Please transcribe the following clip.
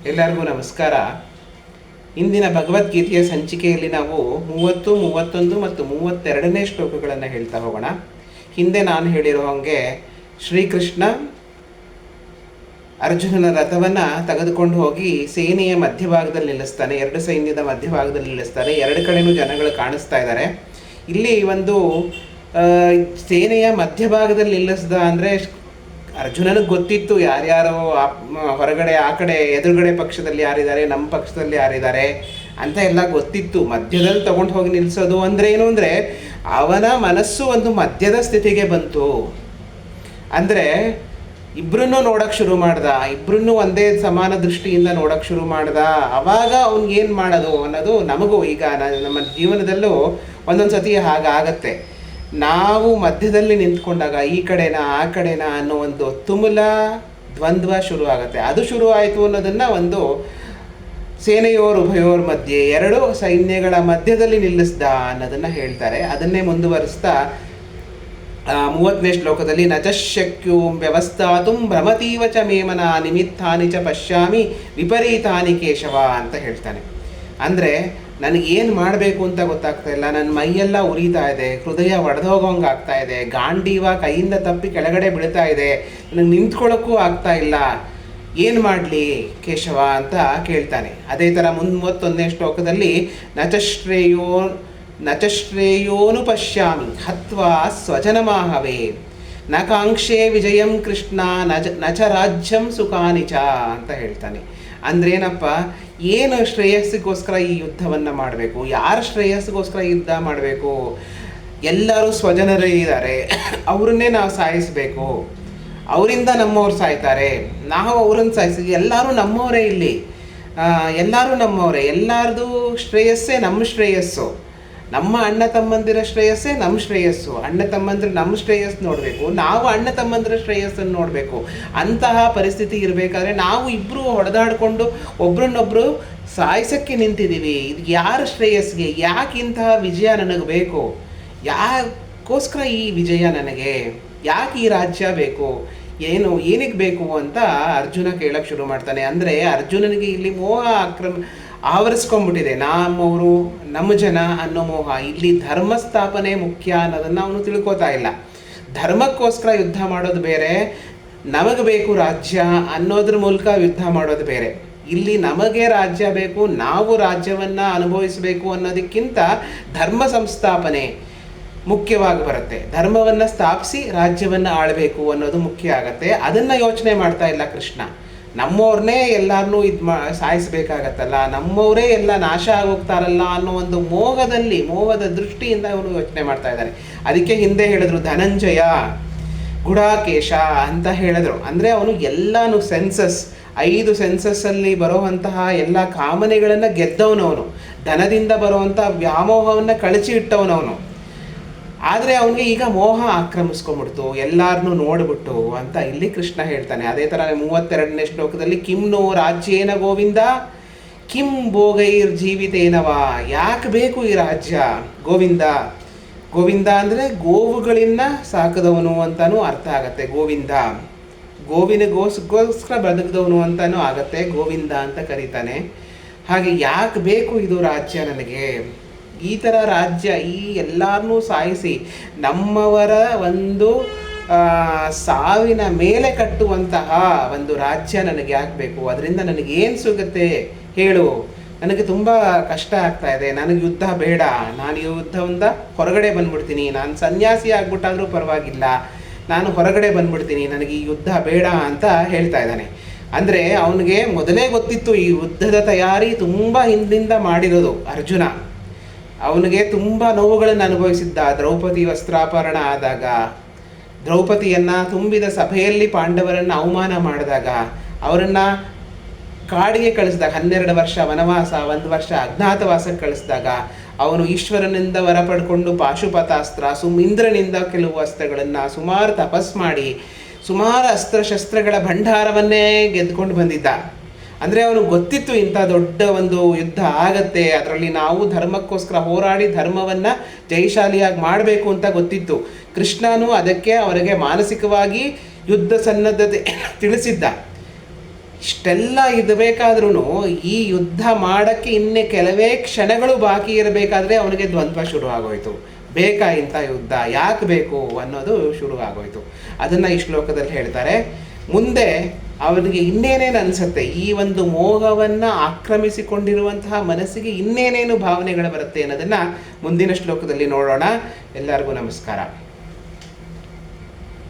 ಎಲ್ಲರಿಗೂ ನಮಸ್ಕಾರ. ಇಂದಿನ ಭಗವದ್ಗೀತೆಯ ಸಂಚಿಕೆಯಲ್ಲಿ ನಾವು 30, 31 ಮತ್ತು 32ನೇ ಶ್ಲೋಕಗಳನ್ನು ಹೇಳ್ತಾ ಹೋಗೋಣ. ಹಿಂದೆ ನಾನು ಹೇಳಿರೋ ಹಾಗೆ ಶ್ರೀಕೃಷ್ಣ ಅರ್ಜುನನ ರಥವನ್ನು ತೆಗೆದುಕೊಂಡು ಹೋಗಿ ಸೇನೆಯ ಮಧ್ಯಭಾಗದಲ್ಲಿ ನಿಲ್ಲಿಸ್ತಾನೆ. ಎರಡು ಸೈನ್ಯದ ಮಧ್ಯಭಾಗದಲ್ಲಿ ನಿಲ್ಲಿಸ್ತಾರೆ. ಎರಡು ಕಡೆಯೂ ಜನಗಳು ಕಾಣಿಸ್ತಾ ಇದ್ದಾರೆ. ಇಲ್ಲಿ ಒಂದು ಸೇನೆಯ ಮಧ್ಯಭಾಗದಲ್ಲಿ ನಿಲ್ಲಿಸ್ದ ಅಂದರೆ ಅರ್ಜುನನಿಗೆ ಗೊತ್ತಿತ್ತು ಯಾರ್ಯಾರೋ ಹೊರಗಡೆ ಆ ಕಡೆ ಎದುರುಗಡೆ ಪಕ್ಷದಲ್ಲಿ ಯಾರಿದ್ದಾರೆ, ನಮ್ಮ ಪಕ್ಷದಲ್ಲಿ ಯಾರಿದ್ದಾರೆ ಅಂತ ಎಲ್ಲ ಗೊತ್ತಿತ್ತು. ಮಧ್ಯದಲ್ಲಿ ತಗೊಂಡು ಹೋಗಿ ನಿಲ್ಲಿಸೋದು ಅಂದರೆ ಏನು ಅಂದರೆ ಅವನ ಮನಸ್ಸು ಒಂದು ಮಧ್ಯದ ಸ್ಥಿತಿಗೆ ಬಂತು. ಅಂದರೆ ಇಬ್ಬರನ್ನೂ ನೋಡೋಕ್ಕೆ ಶುರು ಮಾಡ್ದ, ಇಬ್ಬರನ್ನೂ ಒಂದೇ ಸಮಾನ ದೃಷ್ಟಿಯಿಂದ ನೋಡೋಕ್ಕೆ ಶುರು ಮಾಡ್ದ. ಆವಾಗ ಅವ್ನಿಗೇನು ಮಾಡೋದು ಅನ್ನೋದು ನಮಗೂ ಈಗ ನಮ್ಮ ಜೀವನದಲ್ಲೂ ಒಂದೊಂದು ಸತಿ ಹಾಗಾಗತ್ತೆ. ನಾವು ಮಧ್ಯದಲ್ಲಿ ನಿಂತ್ಕೊಂಡಾಗ ಈ ಕಡೆನಾ ಆ ಕಡೆನಾ ಅನ್ನೋ ಒಂದು ತುಮುಲ ದ್ವಂದ್ವ ಶುರು ಆಗುತ್ತೆ. ಅದು ಶುರು ಆಯಿತು ಅನ್ನೋದನ್ನು ಒಂದು ಉಭಯೋರ್ ಮಧ್ಯೆ ಎರಡು ಸೈನ್ಯಗಳ ಮಧ್ಯದಲ್ಲಿ ನಿಲ್ಲಿಸ್ದ ಅನ್ನೋದನ್ನು ಹೇಳ್ತಾರೆ. ಅದನ್ನೇ ಮುಂದುವರಿಸ್ತಾ 30ನೇ ಶ್ಲೋಕದಲ್ಲಿ ನಚಶಕ್ಯೂಂ ವ್ಯವಸ್ಥಾತು ಭ್ರಮತೀವ ಚ ಮೇಮನ ನಿಮಿತ್ತಾನಿ ಚ ಪಶ್ಯಾಮಿ ವಿಪರೀತಾನಿ ಕೇಶವ ಅಂತ ಹೇಳ್ತಾನೆ. ಅಂದರೆ ನನಗೇನು ಮಾಡಬೇಕು ಅಂತ ಗೊತ್ತಾಗ್ತಾ ಇಲ್ಲ, ನನ್ನ ಮೈಯೆಲ್ಲ ಉರಿತಾ ಇದೆ, ಹೃದಯ ಒಡೆದೋಗೋಂಗೆ ಆಗ್ತಾ ಇದೆ, ಗಾಂಡೀವ ಕೈಯಿಂದ ತಪ್ಪಿ ಕೆಳಗಡೆ ಬೀಳ್ತಾ ಇದೆ, ನನಗೆ ನಿಂತ್ಕೊಳ್ಳೋಕ್ಕೂ ಆಗ್ತಾ ಇಲ್ಲ, ಏನು ಮಾಡಲಿ ಕೇಶವ ಅಂತ ಕೇಳ್ತಾನೆ. ಅದೇ ಥರ 31ನೇ ಶ್ಲೋಕದಲ್ಲಿ ನಚಶ್ರೇಯೋನು ಪಶ್ಯಾಮಿ ಹತ್ವಾ ಸ್ವಜನಮಾಹವೇ ನ ಕಾಂಕ್ಷೆ ವಿಜಯಂ ಕೃಷ್ಣ ನಚ ರಾಜ್ಯಂ ಸುಖಾನಿ ಚ ಅಂತ ಹೇಳ್ತಾನೆ. ಅಂದ್ರೇನಪ್ಪ, ಏನು ಶ್ರೇಯಸ್ಸಿಗೋಸ್ಕರ ಈ ಯುದ್ಧವನ್ನು ಮಾಡಬೇಕು, ಯಾರ ಶ್ರೇಯಸ್ಸಿಗೋಸ್ಕರ ಯುದ್ಧ ಮಾಡಬೇಕು? ಎಲ್ಲರೂ ಸ್ವಜನರೇ ಇದ್ದಾರೆ, ಅವ್ರನ್ನೇ ನಾವು ಸಾಯಿಸಬೇಕು, ಅವರಿಂದ ನಮ್ಮವ್ರು ಸಾಯ್ತಾರೆ, ನಾವು ಅವ್ರನ್ನ ಸಾಯಿಸಿ, ಎಲ್ಲರೂ ನಮ್ಮವರೇ, ಇಲ್ಲಿ ಎಲ್ಲರೂ ನಮ್ಮವರೇ, ಎಲ್ಲರದು ಶ್ರೇಯಸ್ಸೇ ನಮ್ಮ ಶ್ರೇಯಸ್ಸು, ನಮ್ಮ ಅಣ್ಣ ತಮ್ಮಂದಿರ ಶ್ರೇಯಸ್ಸೇ ನಮ್ಮ ಶ್ರೇಯಸ್ಸು, ಅಣ್ಣ ತಮ್ಮಂದಿರು ನಮ್ಮ ಶ್ರೇಯಸ್ಸು ನೋಡಬೇಕು, ನಾವು ಅಣ್ಣ ತಮ್ಮಂದಿರ ಶ್ರೇಯಸ್ಸನ್ನು ನೋಡಬೇಕು. ಅಂತಹ ಪರಿಸ್ಥಿತಿ ಇರಬೇಕಾದ್ರೆ ನಾವು ಇಬ್ಬರು ಹೊಡೆದಾಡಿಕೊಂಡು ಒಬ್ರನ್ನೊಬ್ಬರು ಸಾಯಿಸೋಕ್ಕೆ ನಿಂತಿದ್ದೀವಿ. ಇದು ಯಾರ ಶ್ರೇಯಸ್ಸಿಗೆ? ಯಾಕೆ ಇಂತಹ ವಿಜಯ ನನಗೆ ಬೇಕು? ಯಾಕೋಸ್ಕರ ಈ ವಿಜಯ ನನಗೆ? ಯಾಕೆ ಈ ರಾಜ್ಯ ಬೇಕು? ಏನಕ್ಕೆ ಬೇಕು ಅಂತ ಅರ್ಜುನ ಕೇಳೋಕ್ಕೆ ಶುರು ಮಾಡ್ತಾನೆ. ಅಂದರೆ ಅರ್ಜುನನಿಗೆ ಇಲ್ಲಿ ಮೋಹ ಆವರಿಸ್ಕೊಂಡ್ಬಿಟ್ಟಿದೆ. ನಮ್ಮವರು ನಮ್ಮ ಜನ ಅನ್ನೋ ಮೋಹ. ಇಲ್ಲಿ ಧರ್ಮ ಸ್ಥಾಪನೆ ಮುಖ್ಯ ಅನ್ನೋದನ್ನು ಅವನು ತಿಳ್ಕೊತಾ ಇಲ್ಲ. ಧರ್ಮಕ್ಕೋಸ್ಕರ ಯುದ್ಧ ಮಾಡೋದು ಬೇರೆ, ನಮಗೆ ಬೇಕು ರಾಜ್ಯ ಅನ್ನೋದ್ರ ಮೂಲಕ ಯುದ್ಧ ಮಾಡೋದು ಬೇರೆ. ಇಲ್ಲಿ ನಮಗೆ ರಾಜ್ಯ ಬೇಕು, ನಾವು ರಾಜ್ಯವನ್ನು ಅನುಭವಿಸಬೇಕು ಅನ್ನೋದಕ್ಕಿಂತ ಧರ್ಮ ಸಂಸ್ಥಾಪನೆ ಮುಖ್ಯವಾಗಿ ಬರುತ್ತೆ. ಧರ್ಮವನ್ನು ಸ್ಥಾಪಿಸಿ ರಾಜ್ಯವನ್ನು ಆಳಬೇಕು ಅನ್ನೋದು ಮುಖ್ಯ ಆಗುತ್ತೆ. ಅದನ್ನು ಯೋಚನೆ ಮಾಡ್ತಾ ಇಲ್ಲ ಕೃಷ್ಣ. ನಮ್ಮವ್ರನ್ನೇ ಎಲ್ಲರನ್ನೂ ಸಾಯಿಸಬೇಕಾಗತ್ತಲ್ಲ, ನಮ್ಮವರೇ ಎಲ್ಲ ನಾಶ ಆಗೋಗ್ತಾರಲ್ಲ ಅನ್ನೋ ಒಂದು ಮೋಹದ ದೃಷ್ಟಿಯಿಂದ ಅವನು ಯೋಚನೆ ಮಾಡ್ತಾ ಇದ್ದಾನೆ. ಅದಕ್ಕೆ ಹಿಂದೆ ಹೇಳಿದ್ರು ಧನಂಜಯ ಗುಡಾಕೇಶ ಅಂತ ಹೇಳಿದ್ರು. ಅಂದರೆ ಅವನು ಎಲ್ಲನೂ 5 ಸೆನ್ಸಸ್ಸಲ್ಲಿ ಬರುವಂತಹ ಎಲ್ಲ ಕಾಮನೆಗಳನ್ನು ಗೆದ್ದವನವನು, ಧನದಿಂದ ಬರುವಂಥ ವ್ಯಾಮೋಹವನ್ನು ಕಳಚಿ ಇಟ್ಟವನವನು. ಆದರೆ ಅವನಿಗೆ ಈಗ ಮೋಹ ಆಕ್ರಮಿಸ್ಕೊಂಡ್ಬಿಡ್ತು, ಎಲ್ಲರನ್ನೂ ನೋಡ್ಬಿಟ್ಟು ಅಂತ ಇಲ್ಲಿ ಕೃಷ್ಣ ಹೇಳ್ತಾನೆ. ಅದೇ ಥರ 32ನೇ ಶ್ಲೋಕದಲ್ಲಿ ಕಿಮ್ನೋ ರಾಜ್ಯೇನ ಗೋವಿಂದ ಕಿಂ ಭೋಗೈರ್ ಜೀವಿತೇನವ. ಯಾಕೆ ಬೇಕು ಈ ರಾಜ್ಯ? ಗೋವಿಂದ ಅಂದರೆ ಗೋವುಗಳಿಂದ ಸಾಕಿದವನು ಅಂತಲೂ ಅರ್ಥ ಆಗತ್ತೆ. ಗೋವಿನಗೋಸ್ಕರ ಬದುಕಿದವನು ಅಂತಲೂ ಆಗತ್ತೆ, ಗೋವಿಂದ ಅಂತ ಕರೀತಾನೆ. ಹಾಗೆ ಯಾಕೆ ಬೇಕು ಇದು ರಾಜ್ಯ ನನಗೆ? ಈ ಥರ ರಾಜ್ಯ, ಈ ಎಲ್ಲರನ್ನೂ ಸಾಯಿಸಿ ನಮ್ಮವರ ಒಂದು ಸಾವಿನ ಮೇಲೆ ಕಟ್ಟುವಂತಹ ಒಂದು ರಾಜ್ಯ ನನಗೆ ಯಾಕೆ ಬೇಕು? ಅದರಿಂದ ನನಗೇನು ಸಿಗುತ್ತೆ ಹೇಳು? ನನಗೆ ತುಂಬ ಕಷ್ಟ ಆಗ್ತಾ ಇದೆ, ನನಗೆ ಯುದ್ಧ ಬೇಡ, ನಾನು ಈ ಯುದ್ಧದಿಂದ ಹೊರಗಡೆ ಬಂದ್ಬಿಡ್ತೀನಿ, ನಾನು ಸನ್ಯಾಸಿ ಆಗ್ಬಿಟ್ಟಾದರೂ ಪರವಾಗಿಲ್ಲ, ನಾನು ಹೊರಗಡೆ ಬಂದ್ಬಿಡ್ತೀನಿ, ನನಗೆ ಈ ಯುದ್ಧ ಬೇಡ ಅಂತ ಹೇಳ್ತಾ ಇದ್ದಾನೆ. ಅಂದರೆ ಅವನಿಗೆ ಮೊದಲೇ ಗೊತ್ತಿತ್ತು ಈ ಯುದ್ಧದ ತಯಾರಿ ತುಂಬ ಹಿಂದಿಂದ ಮಾಡಿರೋದು ಅರ್ಜುನ. ಅವನಿಗೆ ತುಂಬ ನೋವುಗಳನ್ನು ಅನುಭವಿಸಿದ್ದ. ದ್ರೌಪದಿ ವಸ್ತ್ರಾಪರಣ ಆದಾಗ, ದ್ರೌಪದಿಯನ್ನು ತುಂಬಿದ ಸಭೆಯಲ್ಲಿ ಪಾಂಡವರನ್ನು ಅವಮಾನ ಮಾಡಿದಾಗ, ಅವರನ್ನು ಕಾಡಿಗೆ ಕಳಿಸಿದಾಗ, 12 ವರ್ಷ ವನವಾಸ, 1 ವರ್ಷ ಅಜ್ಞಾತವಾಸಕ್ಕೆ ಕಳಿಸಿದಾಗ, ಅವನು ಈಶ್ವರನಿಂದ ವರ ಪಡ್ಕೊಂಡು ಪಾಶುಪತಾಸ್ತ್ರ, ಇಂದ್ರನಿಂದ ಕೆಲವು ಅಸ್ತ್ರಗಳನ್ನು, ಸುಮಾರು ತಪಸ್ ಮಾಡಿ ಸುಮಾರು ಅಸ್ತ್ರಶಸ್ತ್ರಗಳ ಭಂಡಾರವನ್ನೇ ಗೆದ್ದುಕೊಂಡು ಬಂದಿದ್ದ. ಅಂದರೆ ಅವನು ಗೊತ್ತಿತ್ತು ಇಂಥ ದೊಡ್ಡ ಒಂದು ಯುದ್ಧ ಆಗತ್ತೆ, ಅದರಲ್ಲಿ ನಾವು ಧರ್ಮಕ್ಕೋಸ್ಕರ ಹೋರಾಡಿ ಧರ್ಮವನ್ನು ಜಯಶಾಲಿಯಾಗಿ ಮಾಡಬೇಕು ಅಂತ ಗೊತ್ತಿತ್ತು. ಕೃಷ್ಣನೂ ಅದಕ್ಕೆ ಅವರಿಗೆ ಮಾನಸಿಕವಾಗಿ ಯುದ್ಧ ಸನ್ನದ್ಧತೆ ತಿಳಿಸಿದ್ದ. ಇಷ್ಟೆಲ್ಲ ಇರಬೇಕಾದ್ರೂ ಈ ಯುದ್ಧ ಮಾಡೋಕ್ಕೆ ಇನ್ನೇ ಕೆಲವೇ ಕ್ಷಣಗಳು ಬಾಕಿ ಇರಬೇಕಾದ್ರೆ ಅವನಿಗೆ ದ್ವಂದ್ವ ಶುರು ಆಗೋಯ್ತು. ಬೇಕಾ ಇಂಥ ಯುದ್ಧ, ಯಾಕೆ ಬೇಕು ಅನ್ನೋದು ಶುರು ಆಗೋಯ್ತು. ಅದನ್ನು ಈ ಶ್ಲೋಕದಲ್ಲಿ ಹೇಳ್ತಾರೆ. ಮುಂದೆ ಅವನಿಗೆ ಇನ್ನೇನೇನು ಅನಿಸುತ್ತೆ, ಈ ಒಂದು ಮೋಹವನ್ನು ಆಕ್ರಮಿಸಿಕೊಂಡಿರುವಂತಹ ಮನಸ್ಸಿಗೆ ಇನ್ನೇನೇನು ಭಾವನೆಗಳು ಬರುತ್ತೆ ಅನ್ನೋದನ್ನು ಮುಂದಿನ ಶ್ಲೋಕದಲ್ಲಿ ನೋಡೋಣ. ಎಲ್ಲರಿಗೂ ನಮಸ್ಕಾರ.